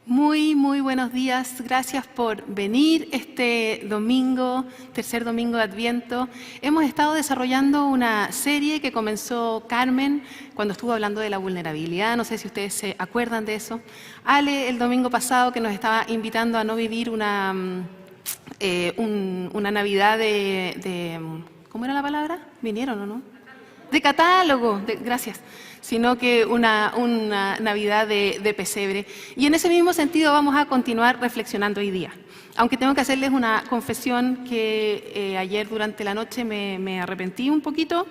Muy buenos días. Gracias por venir este domingo, tercer domingo de Adviento. Hemos estado desarrollando una serie que comenzó Carmen cuando estuvo hablando de la vulnerabilidad. No sé si ustedes se acuerdan de eso. Ale, el domingo pasado, que nos estaba invitando a no vivir una Navidad ¿cómo era la palabra? ¿Vinieron o no? De catálogo, gracias, sino que una Navidad de pesebre. Y en ese mismo sentido vamos a continuar reflexionando hoy día. Aunque tengo que hacerles una confesión que ayer durante la noche me arrepentí un poquito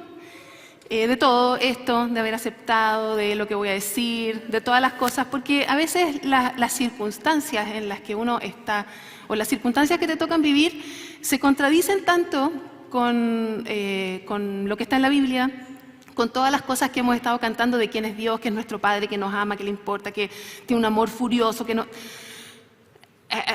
de todo esto, de haber aceptado, de lo que voy a decir, de todas las cosas, porque a veces las circunstancias en las que uno está, o las circunstancias que te tocan vivir, se contradicen tanto con lo que está en la Biblia, con todas las cosas que hemos estado cantando de quién es Dios, que es nuestro Padre, que nos ama, que le importa, que tiene un amor furioso, que no...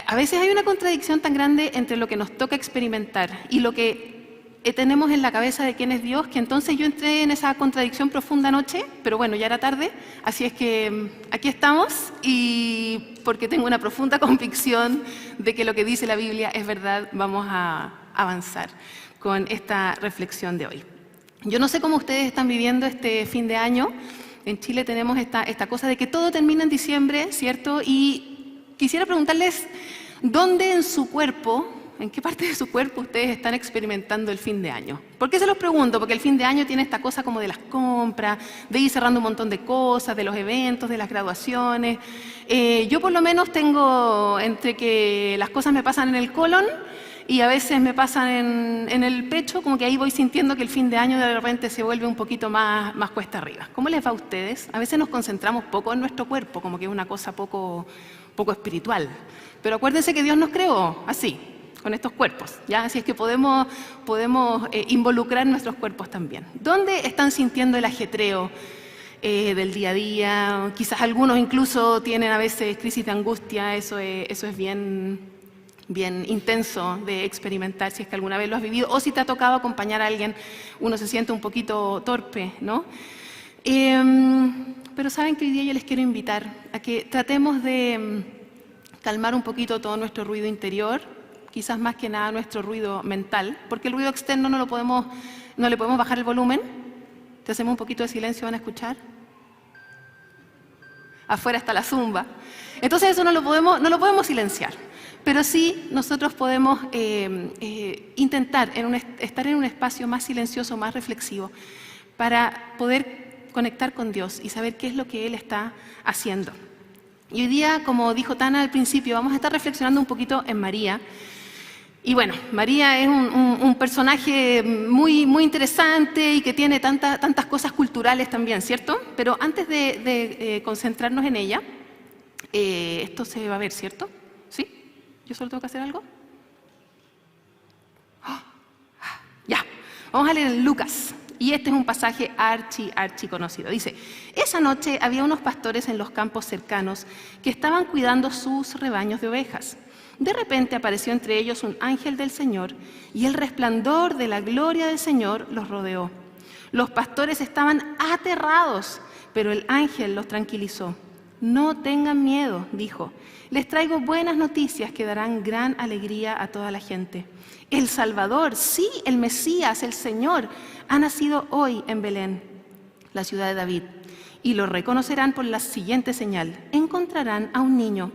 A veces hay una contradicción tan grande entre lo que nos toca experimentar y lo que tenemos en la cabeza de quién es Dios, que entonces yo entré en esa contradicción profunda anoche, pero bueno, ya era tarde, así es que aquí estamos y porque tengo una profunda convicción de que lo que dice la Biblia es verdad, vamos a avanzar con esta reflexión de hoy. Yo no sé cómo ustedes están viviendo este fin de año. En Chile tenemos esta cosa de que todo termina en diciembre, ¿cierto? Y quisiera preguntarles, ¿dónde en su cuerpo, en qué parte de su cuerpo ustedes están experimentando el fin de año? ¿Por qué se los pregunto? Porque el fin de año tiene esta cosa como de las compras, de ir cerrando un montón de cosas, de los eventos, de las graduaciones. Yo por lo menos tengo entre que las cosas me pasan en el colon y a veces me pasan en el pecho, como que ahí voy sintiendo que el fin de año de repente se vuelve un poquito más cuesta arriba. ¿Cómo les va a ustedes? A veces nos concentramos poco en nuestro cuerpo, como que es una cosa poco espiritual. Pero acuérdense que Dios nos creó así, con estos cuerpos, ¿ya? Así es que podemos involucrar nuestros cuerpos también. ¿Dónde están sintiendo el ajetreo del día a día? Quizás algunos incluso tienen a veces crisis de angustia, eso es bien intenso de experimentar, si es que alguna vez lo has vivido, o si te ha tocado acompañar a alguien, uno se siente un poquito torpe, ¿no? Pero saben que hoy día yo les quiero invitar a que tratemos de calmar un poquito todo nuestro ruido interior, quizás más que nada nuestro ruido mental, porque el ruido externo no le podemos bajar el volumen. Si hacemos un poquito de silencio, ¿van a escuchar? Afuera está la zumba. Entonces eso no lo podemos silenciar. Pero sí nosotros podemos intentar estar en un espacio más silencioso, más reflexivo, para poder conectar con Dios y saber qué es lo que Él está haciendo. Y hoy día, como dijo Tana al principio, vamos a estar reflexionando un poquito en María. Y bueno, María es un personaje muy interesante y que tiene tantas cosas culturales también, ¿cierto? Pero antes de concentrarnos en ella, esto se va a ver, ¿cierto? ¿Sí? ¿Yo solo tengo que hacer algo? Ya, vamos a leer en Lucas. Y este es un pasaje archi conocido. Dice, esa noche había unos pastores en los campos cercanos que estaban cuidando sus rebaños de ovejas. De repente apareció entre ellos un ángel del Señor y el resplandor de la gloria del Señor los rodeó. Los pastores estaban aterrados, pero el ángel los tranquilizó. No tengan miedo, dijo. Les traigo buenas noticias que darán gran alegría a toda la gente. El Salvador, sí, el Mesías, el Señor, ha nacido hoy en Belén, la ciudad de David. Y lo reconocerán por la siguiente señal. Encontrarán a un niño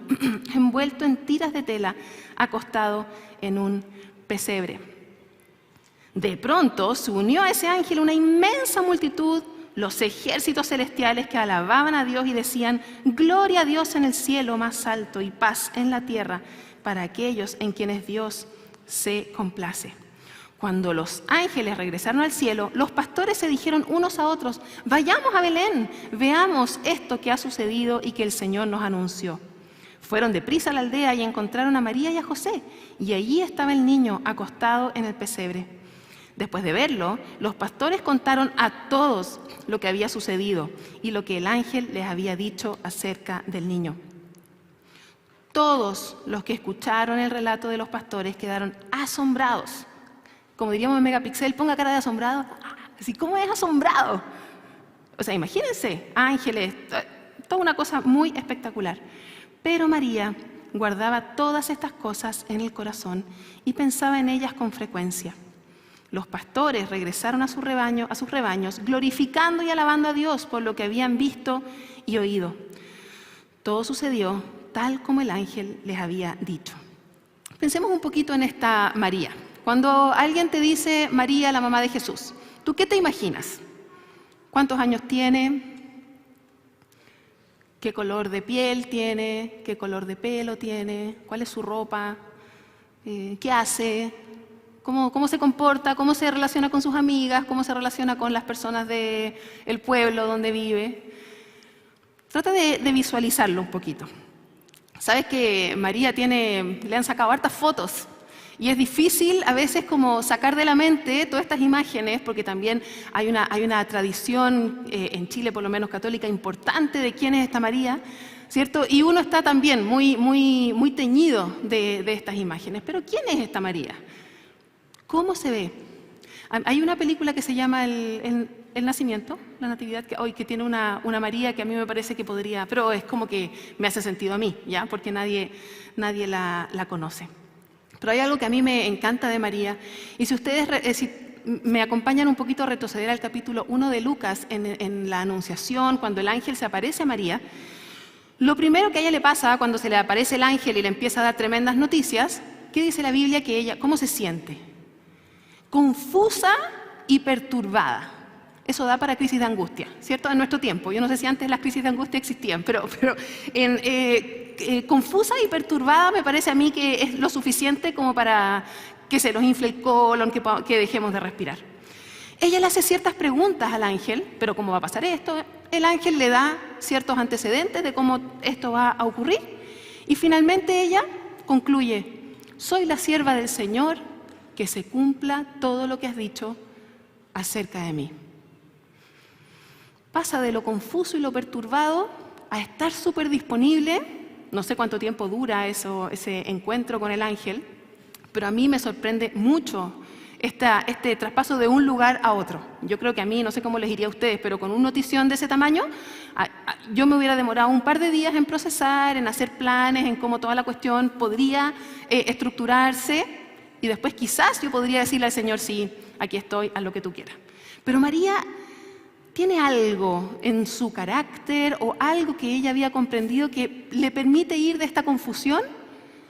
envuelto en tiras de tela, acostado en un pesebre. De pronto se unió a ese ángel una inmensa multitud, los ejércitos celestiales que alababan a Dios y decían, gloria a Dios en el cielo más alto y paz en la tierra para aquellos en quienes Dios se complace. Cuando los ángeles regresaron al cielo, los pastores se dijeron unos a otros, vayamos a Belén, veamos esto que ha sucedido y que el Señor nos anunció. Fueron deprisa a la aldea y encontraron a María y a José, y allí estaba el niño acostado en el pesebre. Después de verlo, los pastores contaron a todos lo que había sucedido y lo que el ángel les había dicho acerca del niño. Todos los que escucharon el relato de los pastores quedaron asombrados. Como diríamos en Megapixel, ponga cara de asombrado. Así, ¿cómo es asombrado? O sea, imagínense, ángeles, toda una cosa muy espectacular. Pero María guardaba todas estas cosas en el corazón y pensaba en ellas con frecuencia. Los pastores regresaron a sus rebaños, glorificando y alabando a Dios por lo que habían visto y oído. Todo sucedió tal como el ángel les había dicho. Pensemos un poquito en esta María. Cuando alguien te dice María, la mamá de Jesús, ¿tú qué te imaginas? ¿Cuántos años tiene? ¿Qué color de piel tiene? ¿Qué color de pelo tiene? ¿Cuál es su ropa? ¿Qué hace? ¿Cómo se comporta? ¿Cómo se relaciona con sus amigas? ¿Cómo se relaciona con las personas del pueblo donde vive? Trata de visualizarlo un poquito. Sabes que María le han sacado hartas fotos y es difícil a veces como sacar de la mente todas estas imágenes, porque también hay una tradición en Chile, por lo menos católica, importante de quién es esta María, ¿cierto? Y uno está también muy teñido de estas imágenes. Pero ¿quién es esta María? ¿Cómo se ve? Hay una película que se llama El Nacimiento, la Natividad, que tiene una María que a mí me parece que podría, pero es como que me hace sentido a mí, ¿ya? Porque nadie la conoce. Pero hay algo que a mí me encanta de María, y si ustedes si me acompañan un poquito a retroceder al capítulo 1 de Lucas, en la Anunciación, cuando el ángel se aparece a María, lo primero que a ella le pasa cuando se le aparece el ángel y le empieza a dar tremendas noticias, ¿qué dice la Biblia? Que ella, ¿cómo se siente? Confusa y perturbada. Eso da para crisis de angustia, ¿cierto? En nuestro tiempo. Yo no sé si antes las crisis de angustia existían, pero confusa y perturbada me parece a mí que es lo suficiente como para que se nos infle el colon, que dejemos de respirar. Ella le hace ciertas preguntas al ángel, pero ¿cómo va a pasar esto? El ángel le da ciertos antecedentes de cómo esto va a ocurrir y finalmente ella concluye: soy la sierva del Señor, que se cumpla todo lo que has dicho acerca de mí. Pasa de lo confuso y lo perturbado a estar súper disponible. No sé cuánto tiempo dura ese encuentro con el ángel, pero a mí me sorprende mucho este traspaso de un lugar a otro. Yo creo que a mí, no sé cómo les iría a ustedes, pero con una notición de ese tamaño, yo me hubiera demorado un par de días en procesar, en hacer planes, en cómo toda la cuestión podría estructurarse, y después quizás yo podría decirle al Señor: sí, aquí estoy, haz lo que tú quieras. Pero María tiene algo en su carácter o algo que ella había comprendido que le permite ir de esta confusión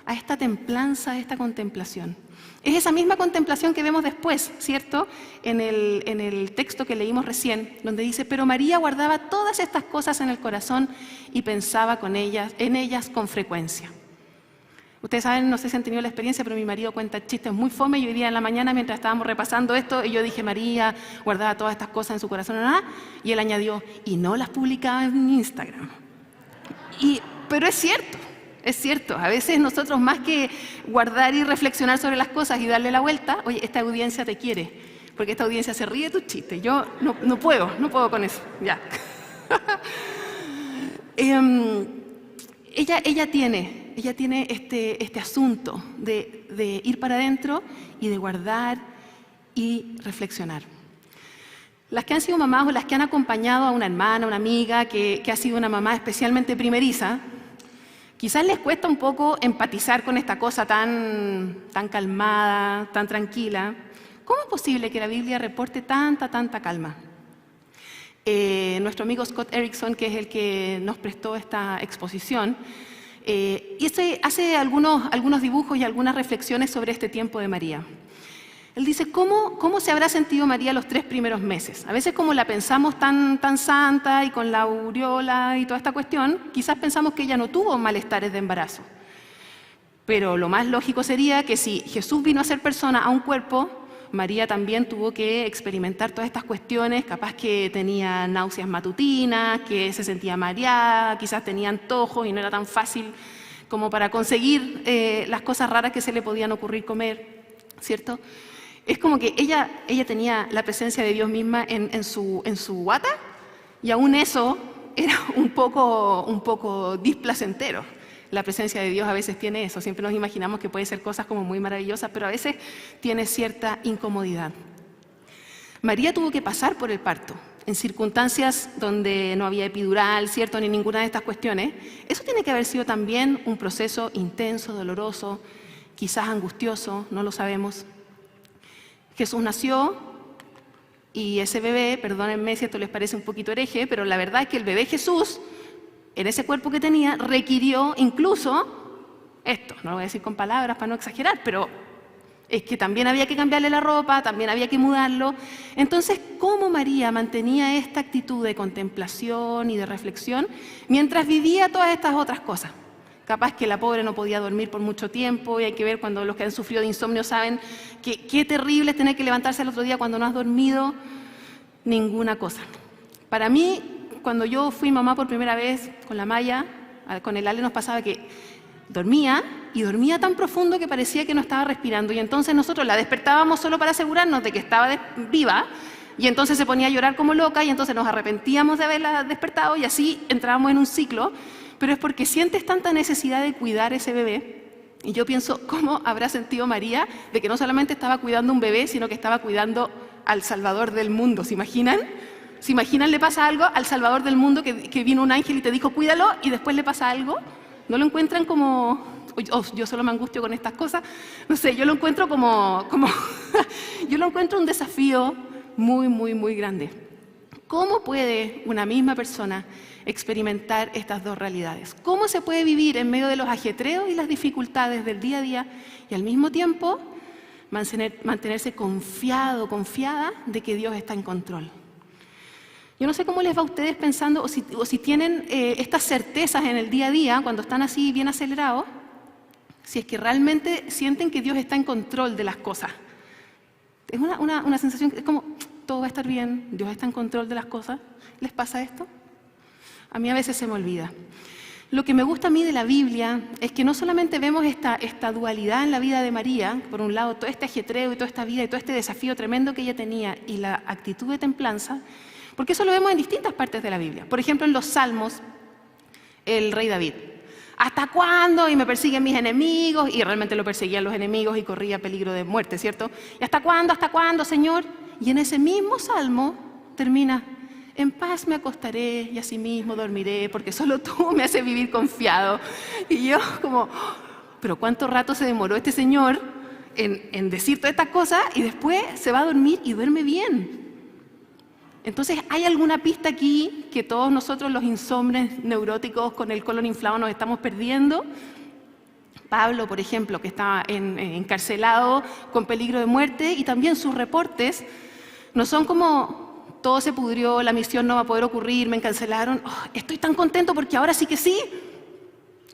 a esta templanza, a esta contemplación. Es esa misma contemplación que vemos después, ¿cierto? En el texto que leímos recién, donde dice: pero María guardaba todas estas cosas en el corazón y pensaba en ellas con frecuencia. Ustedes saben, no sé si han tenido la experiencia, pero mi marido cuenta chistes muy fome y hoy día en la mañana, mientras estábamos repasando esto, y yo dije: María guardaba todas estas cosas en su corazón, y él añadió: y no las publicaba en Instagram. Pero es cierto, a veces nosotros, más que guardar y reflexionar sobre las cosas y darle la vuelta, oye, esta audiencia te quiere, porque esta audiencia se ríe de tus chistes, yo no puedo con eso, ya. Ella tiene este asunto de ir para adentro y de guardar y reflexionar. Las que han sido mamás o las que han acompañado a una hermana, una amiga que ha sido una mamá especialmente primeriza, quizás les cuesta un poco empatizar con esta cosa tan calmada, tan tranquila. ¿Cómo es posible que la Biblia reporte tanta calma? Nuestro amigo Scott Erickson, que es el que nos prestó esta exposición, hace algunos dibujos y algunas reflexiones sobre este tiempo de María. Él dice: ¿cómo se habrá sentido María los 3 primeros meses? A veces, como la pensamos tan santa y con la aureola y toda esta cuestión, quizás pensamos que ella no tuvo malestares de embarazo. Pero lo más lógico sería que si Jesús vino a ser persona a un cuerpo, María también tuvo que experimentar todas estas cuestiones, capaz que tenía náuseas matutinas, que se sentía mareada, quizás tenía antojos y no era tan fácil como para conseguir las cosas raras que se le podían ocurrir comer, ¿cierto? Es como que ella tenía la presencia de Dios misma en su guata, y aún eso era un poco displacentero. La presencia de Dios a veces tiene eso. Siempre nos imaginamos que puede ser cosas como muy maravillosas, pero a veces tiene cierta incomodidad. María tuvo que pasar por el parto. en circunstancias donde no había epidural, ¿cierto?, ni ninguna de estas cuestiones, eso tiene que haber sido también un proceso intenso, doloroso, quizás angustioso, no lo sabemos. Jesús nació y ese bebé, perdónenme si esto les parece un poquito hereje, pero la verdad es que el bebé Jesús, en ese cuerpo que tenía, requirió incluso esto, no lo voy a decir con palabras para no exagerar, pero es que también había que cambiarle la ropa, también había que mudarlo. Entonces, ¿cómo María mantenía esta actitud de contemplación y de reflexión mientras vivía todas estas otras cosas? Capaz que la pobre no podía dormir por mucho tiempo, y hay que ver, cuando los que han sufrido de insomnio saben que qué terrible es tener que levantarse el otro día cuando no has dormido ninguna cosa. Para mí, cuando yo fui mamá por primera vez con la Maya, con el Ale, nos pasaba que dormía, y dormía tan profundo que parecía que no estaba respirando, y entonces nosotros la despertábamos solo para asegurarnos de que estaba viva, y entonces se ponía a llorar como loca, y entonces nos arrepentíamos de haberla despertado, y así entrábamos en un ciclo. Pero es porque sientes tanta necesidad de cuidar ese bebé. Y yo pienso, ¿cómo habrá sentido María de que no solamente estaba cuidando un bebé, sino que estaba cuidando al Salvador del mundo? ¿Se imaginan? ¿Se imaginan le pasa algo al Salvador del mundo, que vino un ángel y te dijo, cuídalo, y después le pasa algo? ¿No lo encuentran como, yo solo me angustio con estas cosas? No sé, yo lo encuentro como yo lo encuentro un desafío muy, muy, muy grande. ¿Cómo puede una misma persona experimentar estas dos realidades? ¿Cómo se puede vivir en medio de los ajetreos y las dificultades del día a día y al mismo tiempo mantenerse confiado, confiada de que Dios está en control? Yo no sé cómo les va a ustedes pensando, o si tienen estas certezas en el día a día, cuando están así bien acelerados, si es que realmente sienten que Dios está en control de las cosas. Es una sensación, es como, todo va a estar bien, Dios está en control de las cosas. ¿Les pasa esto? A mí a veces se me olvida. Lo que me gusta a mí de la Biblia es que no solamente vemos esta dualidad en la vida de María, por un lado todo este ajetreo y toda esta vida y todo este desafío tremendo que ella tenía, y la actitud de templanza, porque eso lo vemos en distintas partes de la Biblia. Por ejemplo, en los Salmos, el rey David. ¿Hasta cuándo? Y me persiguen mis enemigos, y realmente lo perseguían los enemigos y corría peligro de muerte, ¿cierto? ¿Y hasta cuándo, Señor? Y en ese mismo salmo termina, en paz me acostaré y asimismo dormiré, porque solo tú me haces vivir confiado. Y yo como, pero ¿cuánto rato se demoró este señor en decir todas estas cosas? Y después se va a dormir y duerme bien. Entonces, ¿hay alguna pista aquí que todos nosotros, los insomnes neuróticos con el colon inflado, nos estamos perdiendo? Pablo, por ejemplo, que estaba encarcelado con peligro de muerte, y también sus reportes no son como, todo se pudrió, la misión no va a poder ocurrir, me encarcelaron, estoy tan contento porque ahora sí que sí,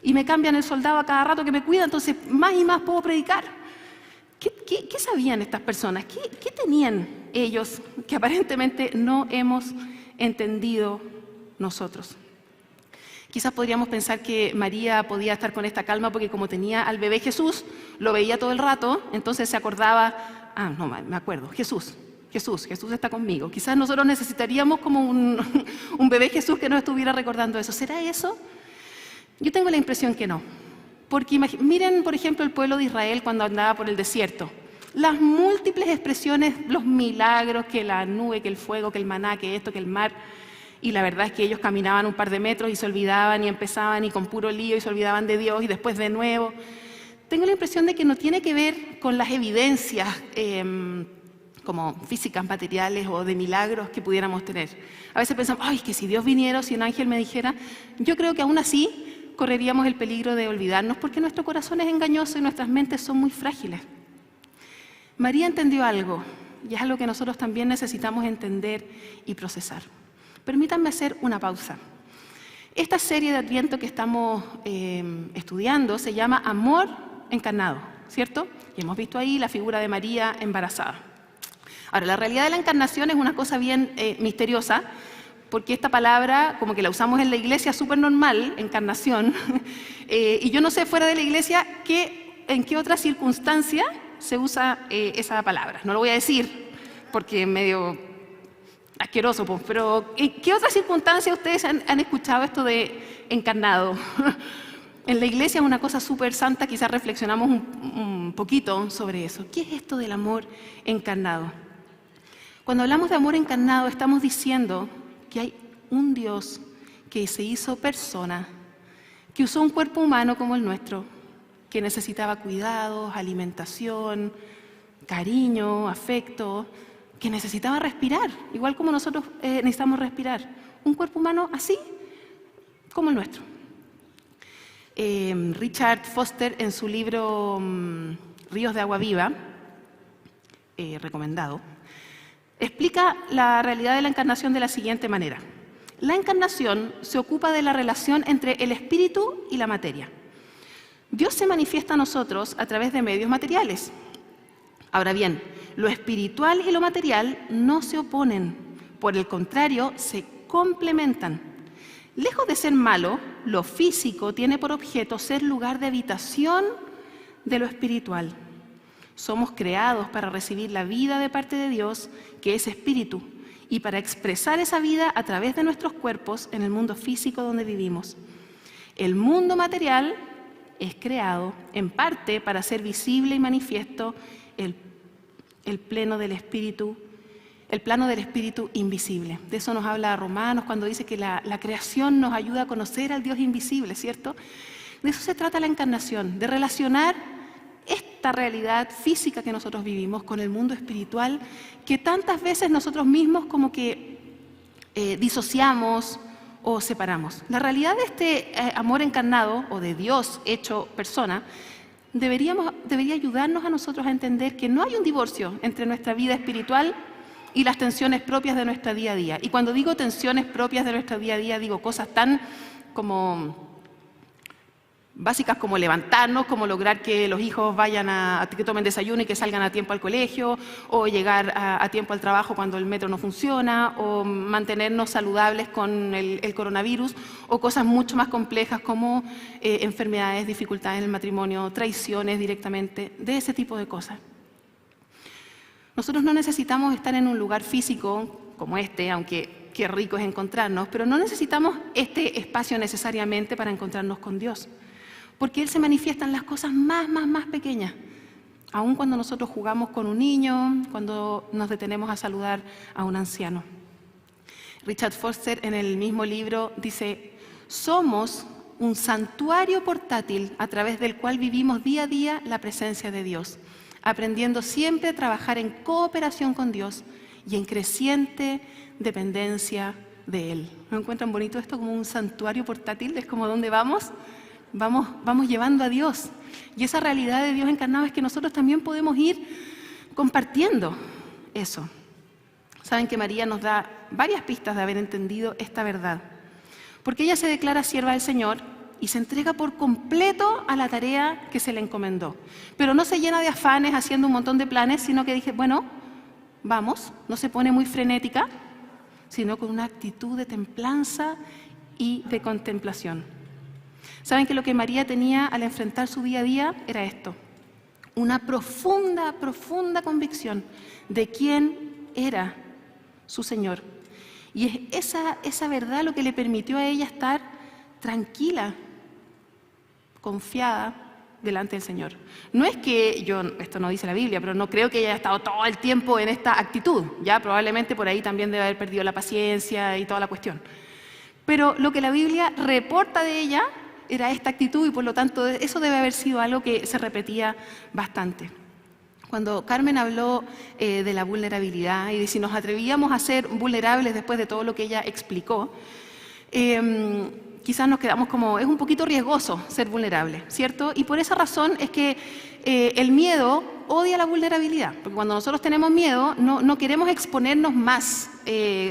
y me cambian el soldado a cada rato que me cuida, entonces más y más puedo predicar. ¿Qué sabían estas personas? ¿Qué tenían ellos que aparentemente no hemos entendido nosotros? Quizás podríamos pensar que María podía estar con esta calma porque como tenía al bebé Jesús, lo veía todo el rato, entonces se acordaba, no, me acuerdo, Jesús está conmigo. Quizás nosotros necesitaríamos como un bebé Jesús que nos estuviera recordando eso. ¿Será eso? Yo tengo la impresión que no. Porque miren, por ejemplo, el pueblo de Israel cuando andaba por el desierto. Las múltiples expresiones, los milagros, que la nube, que el fuego, que el maná, que esto, que el mar. Y la verdad es que ellos caminaban un par de metros y se olvidaban y empezaban y con puro lío y se olvidaban de Dios y después de nuevo. Tengo la impresión de que no tiene que ver con las evidencias como físicas, materiales o de milagros que pudiéramos tener. A veces pensamos, que si Dios viniera o si un ángel me dijera, yo creo que aún así correríamos el peligro de olvidarnos porque nuestro corazón es engañoso y nuestras mentes son muy frágiles. María entendió algo, y es algo que nosotros también necesitamos entender y procesar. Permítanme hacer una pausa. Esta serie de Adviento que estamos estudiando se llama Amor encarnado, ¿cierto? Y hemos visto ahí la figura de María embarazada. Ahora, la realidad de la encarnación es una cosa bien misteriosa, porque esta palabra como que la usamos en la iglesia súper normal, encarnación, y yo no sé fuera de la iglesia en qué otra circunstancia se usa esa palabra. No lo voy a decir porque es medio asqueroso, pues, pero ¿en qué otra circunstancia ustedes han escuchado esto de encarnado? En la iglesia es una cosa súper santa, quizás reflexionamos un poquito sobre eso. ¿Qué es esto del amor encarnado? Cuando hablamos de amor encarnado, estamos diciendo que hay un Dios que se hizo persona, que usó un cuerpo humano como el nuestro, que necesitaba cuidados, alimentación, cariño, afecto, que necesitaba respirar, igual como nosotros necesitamos respirar. Un cuerpo humano así como el nuestro. Richard Foster, en su libro Ríos de Agua Viva, recomendado, explica la realidad de la encarnación de la siguiente manera. La encarnación se ocupa de la relación entre el espíritu y la materia. Dios se manifiesta a nosotros a través de medios materiales. Ahora bien, lo espiritual y lo material no se oponen, por el contrario, se complementan. Lejos de ser malo, lo físico tiene por objeto ser lugar de habitación de lo espiritual. Somos creados para recibir la vida de parte de Dios, que es espíritu, y para expresar esa vida a través de nuestros cuerpos en el mundo físico donde vivimos. El mundo material es creado en parte para hacer visible y manifiesto el plano del espíritu invisible. De eso nos habla Romanos cuando dice que la creación nos ayuda a conocer al Dios invisible, ¿cierto? De eso se trata la encarnación, de relacionar esta realidad física que nosotros vivimos con el mundo espiritual que tantas veces nosotros mismos como que disociamos o separamos. La realidad de este amor encarnado o de Dios hecho persona debería ayudarnos a nosotros a entender que no hay un divorcio entre nuestra vida espiritual y las tensiones propias de nuestra día a día. Y cuando digo tensiones propias de nuestro día a día, digo cosas tan como básicas como levantarnos, como lograr que los hijos vayan que tomen desayuno y que salgan a tiempo al colegio, o llegar a tiempo al trabajo cuando el metro no funciona, o mantenernos saludables con el coronavirus, o cosas mucho más complejas como enfermedades, dificultades en el matrimonio, traiciones directamente, de ese tipo de cosas. Nosotros no necesitamos estar en un lugar físico como este, aunque qué rico es encontrarnos, pero no necesitamos este espacio necesariamente para encontrarnos con Dios, porque Él se manifiesta en las cosas más pequeñas, aun cuando nosotros jugamos con un niño, cuando nos detenemos a saludar a un anciano. Richard Foster en el mismo libro dice: somos un santuario portátil a través del cual vivimos día a día la presencia de Dios, aprendiendo siempre a trabajar en cooperación con Dios y en creciente dependencia de Él. ¿No encuentran bonito esto como un santuario portátil? Es como donde vamos llevando a Dios. Y esa realidad de Dios encarnado es que nosotros también podemos ir compartiendo eso. Saben que María nos da varias pistas de haber entendido esta verdad, porque ella se declara sierva del Señor y se entrega por completo a la tarea que se le encomendó. Pero no se llena de afanes haciendo un montón de planes, sino que dije, bueno, vamos, no se pone muy frenética, sino con una actitud de templanza y de contemplación. ¿Saben que lo que María tenía al enfrentar su día a día era esto? Una profunda convicción de quién era su Señor. Y es esa verdad lo que le permitió a ella estar tranquila, confiada delante del Señor. No es que esto no dice la Biblia, pero no creo que ella haya estado todo el tiempo en esta actitud. Ya probablemente por ahí también debe haber perdido la paciencia y toda la cuestión. Pero lo que la Biblia reporta de ella era esta actitud y por lo tanto eso debe haber sido algo que se repetía bastante. Cuando Carmen habló de la vulnerabilidad y de si nos atrevíamos a ser vulnerables después de todo lo que ella explicó, quizás nos quedamos como, es un poquito riesgoso ser vulnerable, ¿cierto? Y por esa razón es que el miedo odia la vulnerabilidad, porque cuando nosotros tenemos miedo no queremos exponernos más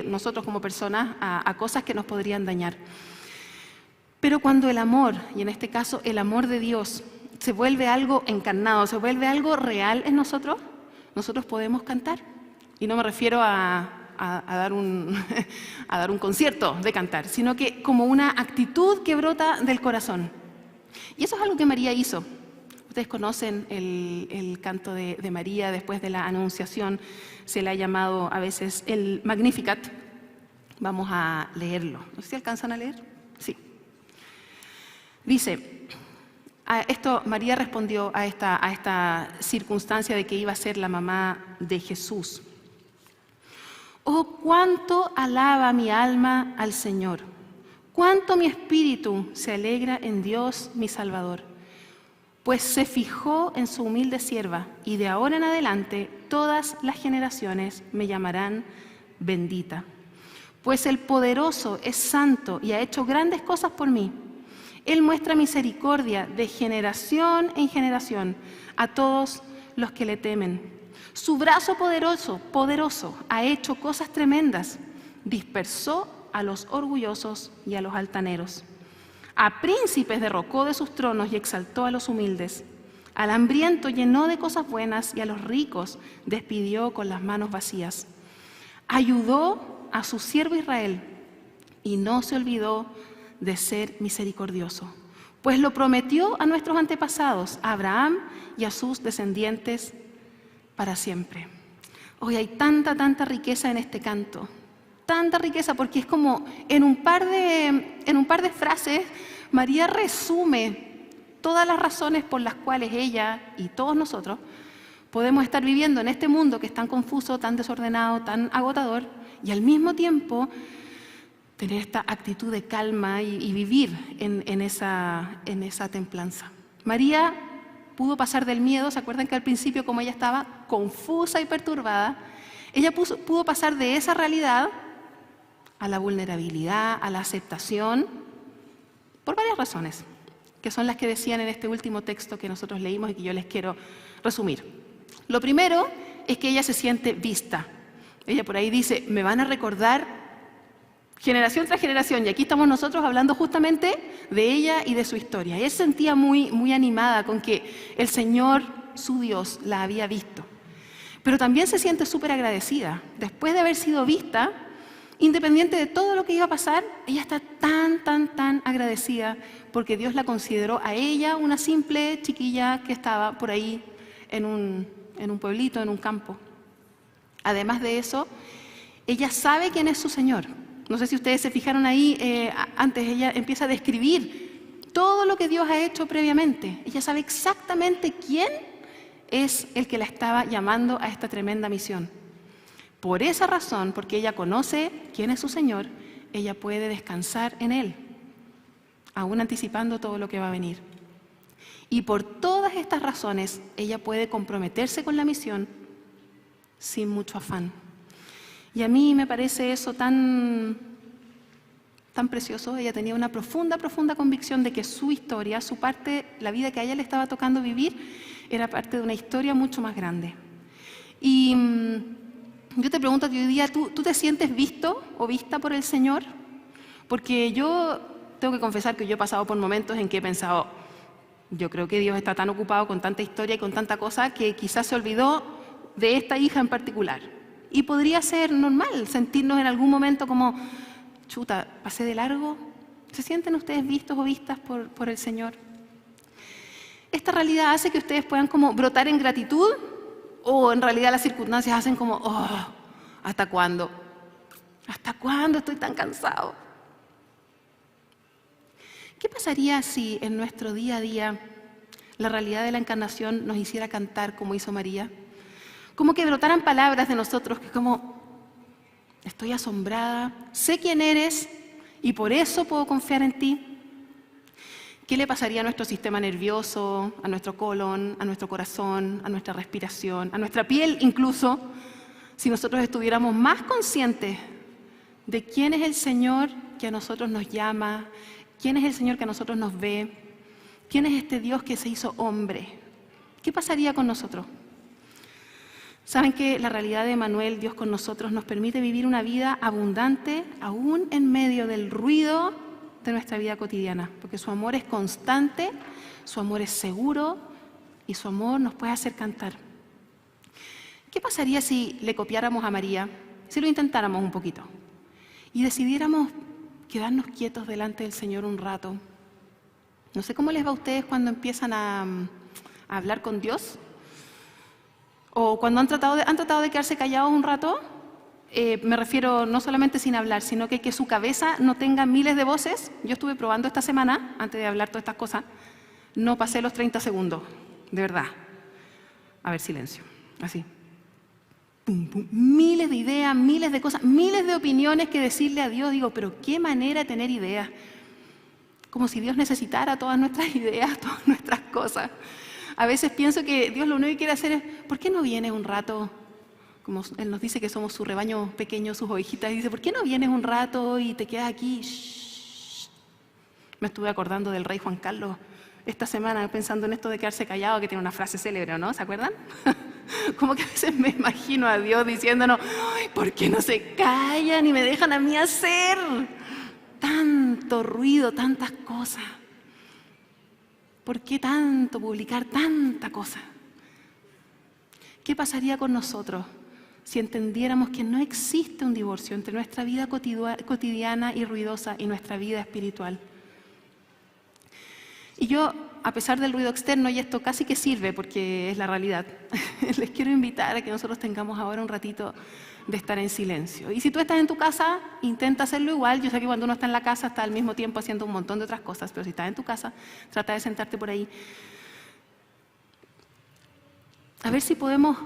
nosotros como personas a cosas que nos podrían dañar. Pero cuando el amor, y en este caso el amor de Dios, se vuelve algo encarnado, se vuelve algo real en nosotros podemos cantar. Y no me refiero a dar un concierto de cantar, sino que como una actitud que brota del corazón. Y eso es algo que María hizo. Ustedes conocen el canto de María después de la Anunciación, se le ha llamado a veces el Magnificat. Vamos a leerlo. No sé si alcanzan a leer. Sí. Dice, María respondió a esta circunstancia de que iba a ser la mamá de Jesús. Oh, cuánto alaba mi alma al Señor. Cuánto mi espíritu se alegra en Dios mi Salvador. Pues se fijó en su humilde sierva, y de ahora en adelante todas las generaciones me llamarán bendita. Pues el poderoso es santo y ha hecho grandes cosas por mí. Él muestra misericordia de generación en generación a todos los que le temen. Su brazo poderoso, ha hecho cosas tremendas. Dispersó a los orgullosos y a los altaneros. A príncipes derrocó de sus tronos y exaltó a los humildes. Al hambriento llenó de cosas buenas y a los ricos despidió con las manos vacías. Ayudó a su siervo Israel y no se olvidó de ser misericordioso, pues lo prometió a nuestros antepasados, a Abraham y a sus descendientes para siempre. Hoy hay tanta riqueza en este canto, tanta riqueza, porque es como en un par de frases María resume todas las razones por las cuales ella y todos nosotros podemos estar viviendo en este mundo que es tan confuso, tan desordenado, tan agotador, y al mismo tiempo tener esta actitud de calma y vivir en esa templanza. María pudo pasar del miedo. ¿Se acuerdan que al principio, como ella estaba confusa y perturbada, ella pudo pasar de esa realidad a la vulnerabilidad, a la aceptación, por varias razones, que son las que decían en este último texto que nosotros leímos y que yo les quiero resumir. Lo primero es que ella se siente vista. Ella por ahí dice, me van a recordar generación tras generación, y aquí estamos nosotros hablando justamente de ella y de su historia. Ella se sentía muy animada con que el Señor, su Dios, la había visto. Pero también se siente súper agradecida. Después de haber sido vista, independiente de todo lo que iba a pasar, ella está tan agradecida porque Dios la consideró a ella una simple chiquilla que estaba por ahí en un pueblito, en un campo. Además de eso, ella sabe quién es su Señor. No sé si ustedes se fijaron ahí, antes ella empieza a describir todo lo que Dios ha hecho previamente. Ella sabe exactamente quién es el que la estaba llamando a esta tremenda misión. Por esa razón, porque ella conoce quién es su Señor, ella puede descansar en Él, aún anticipando todo lo que va a venir. Y por todas estas razones, ella puede comprometerse con la misión sin mucho afán. Y a mí me parece eso tan precioso. Ella tenía una profunda convicción de que su historia, su parte, la vida que a ella le estaba tocando vivir, era parte de una historia mucho más grande. Y yo te pregunto a ti hoy día, ¿tú te sientes visto o vista por el Señor? Porque yo tengo que confesar que yo he pasado por momentos en que he pensado, yo creo que Dios está tan ocupado con tanta historia y con tanta cosa que quizás se olvidó de esta hija en particular. Y podría ser normal sentirnos en algún momento como, chuta, pasé de largo. ¿Se sienten ustedes vistos o vistas por el Señor? ¿Esta realidad hace que ustedes puedan como brotar en gratitud? ¿O en realidad las circunstancias hacen como, oh, ¿hasta cuándo? ¿Hasta cuándo estoy tan cansado? ¿Qué pasaría si en nuestro día a día la realidad de la encarnación nos hiciera cantar como hizo María? Como que brotaran palabras de nosotros que como, estoy asombrada, sé quién eres y por eso puedo confiar en ti. ¿Qué le pasaría a nuestro sistema nervioso, a nuestro colon, a nuestro corazón, a nuestra respiración, a nuestra piel incluso, si nosotros estuviéramos más conscientes de quién es el Señor que a nosotros nos llama, quién es el Señor que a nosotros nos ve, quién es este Dios que se hizo hombre? ¿Qué pasaría con nosotros? Saben que la realidad de Emmanuel, Dios con nosotros, nos permite vivir una vida abundante aún en medio del ruido de nuestra vida cotidiana, porque su amor es constante, su amor es seguro y su amor nos puede hacer cantar. ¿Qué pasaría si le copiáramos a María, si lo intentáramos un poquito y decidiéramos quedarnos quietos delante del Señor un rato? No sé cómo les va a ustedes cuando empiezan a hablar con Dios. O cuando han tratado de quedarse callados un rato, me refiero no solamente sin hablar, sino que su cabeza no tenga miles de voces. Yo estuve probando esta semana, antes de hablar todas estas cosas, no pasé los 30 segundos, de verdad. A ver, silencio, así. pum, pum, miles de ideas, miles de cosas, miles de opiniones que decirle a Dios. Digo, pero qué manera de tener ideas. Como si Dios necesitara todas nuestras ideas, todas nuestras cosas. A veces pienso que Dios lo único que quiere hacer es, ¿por qué no vienes un rato? Como Él nos dice que somos su rebaño pequeño, sus ovejitas, y dice, ¿por qué no vienes un rato y te quedas aquí? Shh. Me estuve acordando del rey Juan Carlos esta semana pensando en esto de quedarse callado, que tiene una frase célebre, ¿no? ¿Se acuerdan? Como que a veces me imagino a Dios diciéndonos, ay, ¿por qué no se callan y me dejan a mí hacer? Tanto ruido, tantas cosas. ¿Por qué tanto publicar tanta cosa? ¿Qué pasaría con nosotros si entendiéramos que no existe un divorcio entre nuestra vida cotidiana y ruidosa y nuestra vida espiritual? Y yo, a pesar del ruido externo, y esto casi que sirve porque es la realidad, les quiero invitar a que nosotros tengamos ahora un ratito de estar en silencio. Y si tú estás en tu casa, intenta hacerlo igual. Yo sé que cuando uno está en la casa está al mismo tiempo haciendo un montón de otras cosas, pero si estás en tu casa, trata de sentarte por ahí. A ver si podemos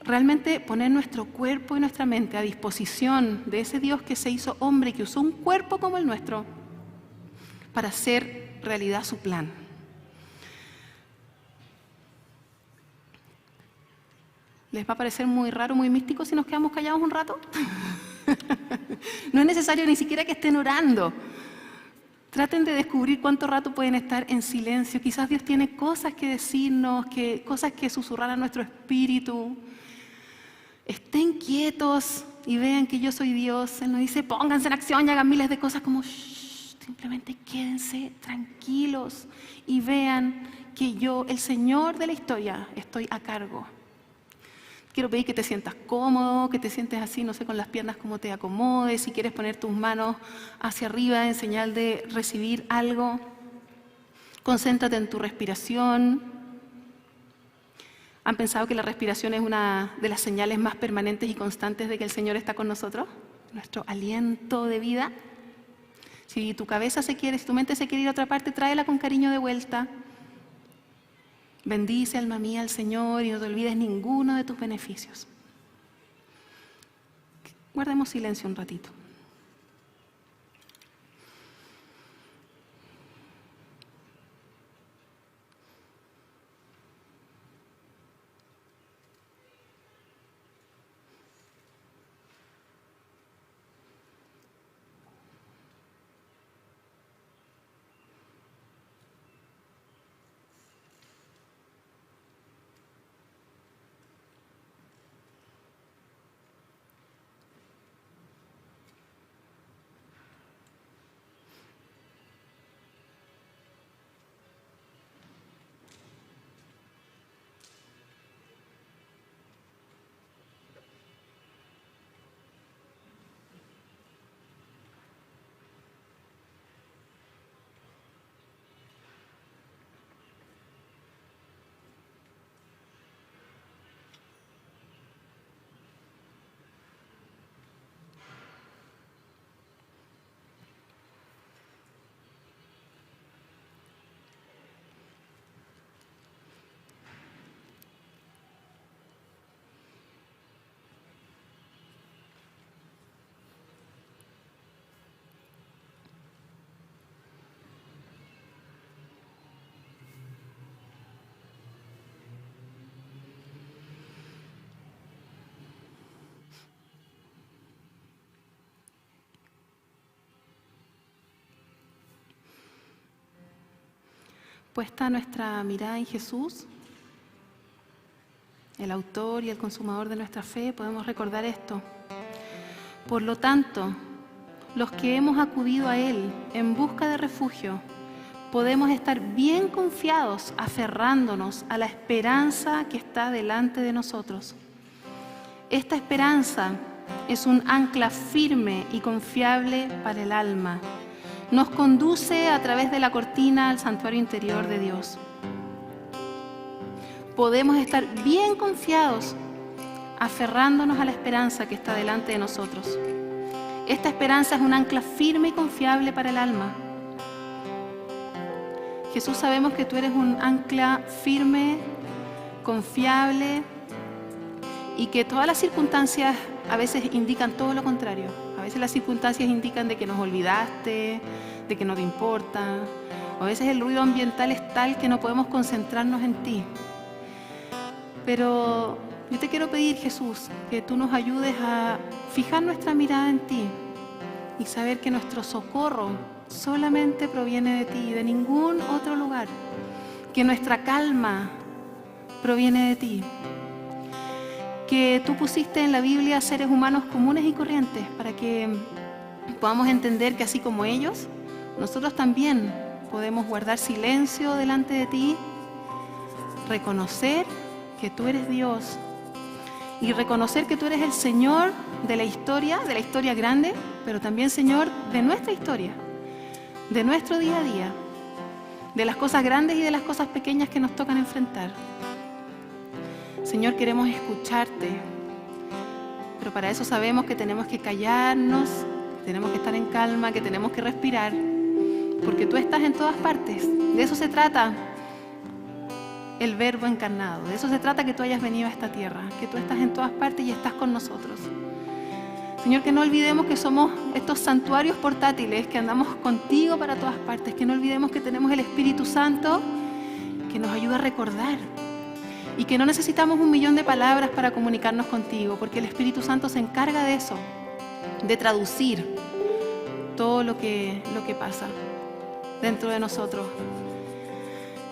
realmente poner nuestro cuerpo y nuestra mente a disposición de ese Dios que se hizo hombre y que usó un cuerpo como el nuestro para hacer realidad su plan. ¿Les va a parecer muy raro, muy místico si nos quedamos callados un rato? No es necesario ni siquiera que estén orando. Traten de descubrir cuánto rato pueden estar en silencio. Quizás Dios tiene cosas que decirnos, cosas que susurrar a nuestro espíritu. Estén quietos y vean que yo soy Dios. Él nos dice, pónganse en acción y hagan miles de cosas como, shh, simplemente quédense tranquilos y vean que yo, el Señor de la historia, estoy a cargo. Quiero pedir que te sientas cómodo, que te sientes así, no sé, con las piernas como te acomodes. Si quieres poner tus manos hacia arriba en señal de recibir algo, concéntrate en tu respiración. ¿Han pensado que la respiración es una de las señales más permanentes y constantes de que el Señor está con nosotros? Nuestro aliento de vida. Si tu cabeza se quiere, si tu mente se quiere ir a otra parte, tráela con cariño de vuelta. Bendice, alma mía, al Señor y no te olvides ninguno de tus beneficios. Guardemos silencio un ratito. Puesta nuestra mirada en Jesús, el autor y el consumador de nuestra fe, podemos recordar esto. Por lo tanto, los que hemos acudido a Él en busca de refugio, podemos estar bien confiados aferrándonos a la esperanza que está delante de nosotros. Esta esperanza es un ancla firme y confiable para el alma. Nos conduce a través de la cortina al santuario interior de Dios. Podemos estar bien confiados aferrándonos a la esperanza que está delante de nosotros. Esta esperanza es un ancla firme y confiable para el alma. Jesús, sabemos que tú eres un ancla firme, confiable y que todas las circunstancias a veces indican todo lo contrario. A veces las circunstancias indican de que nos olvidaste, de que no te importa, o a veces el ruido ambiental es tal que no podemos concentrarnos en ti. Pero yo te quiero pedir, Jesús, que tú nos ayudes a fijar nuestra mirada en ti y saber que nuestro socorro solamente proviene de ti, de ningún otro lugar, que nuestra calma proviene de ti, que tú pusiste en la Biblia seres humanos comunes y corrientes para que podamos entender que así como ellos, nosotros también podemos guardar silencio delante de ti, reconocer que tú eres Dios y reconocer que tú eres el Señor de la historia grande, pero también Señor de nuestra historia, de nuestro día a día, de las cosas grandes y de las cosas pequeñas que nos tocan enfrentar. Señor, queremos escucharte, pero para eso sabemos que tenemos que callarnos, tenemos que estar en calma, que tenemos que respirar, porque tú estás en todas partes. De eso se trata el Verbo encarnado, de eso se trata que tú hayas venido a esta tierra, que tú estás en todas partes y estás con nosotros. Señor, que no olvidemos que somos estos santuarios portátiles, que andamos contigo para todas partes, que no olvidemos que tenemos el Espíritu Santo que nos ayuda a recordar y que no necesitamos 1.000.000 de palabras para comunicarnos contigo, porque el Espíritu Santo se encarga de eso, de traducir todo lo que pasa dentro de nosotros.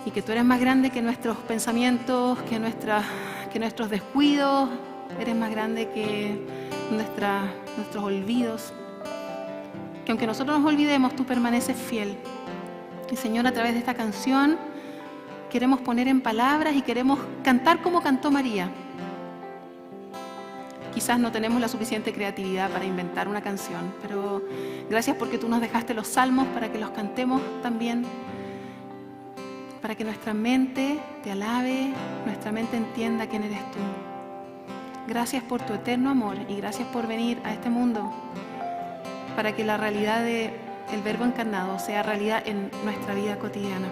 Y que tú eres más grande que nuestros pensamientos, que nuestros descuidos, eres más grande que nuestros olvidos. Que aunque nosotros nos olvidemos, tú permaneces fiel. Y Señor, a través de esta canción queremos poner en palabras y queremos cantar como cantó María. Quizás no tenemos la suficiente creatividad para inventar una canción, pero gracias porque tú nos dejaste los salmos para que los cantemos también, para que nuestra mente te alabe, nuestra mente entienda quién eres tú. Gracias por tu eterno amor y gracias por venir a este mundo para que la realidad del Verbo encarnado sea realidad en nuestra vida cotidiana.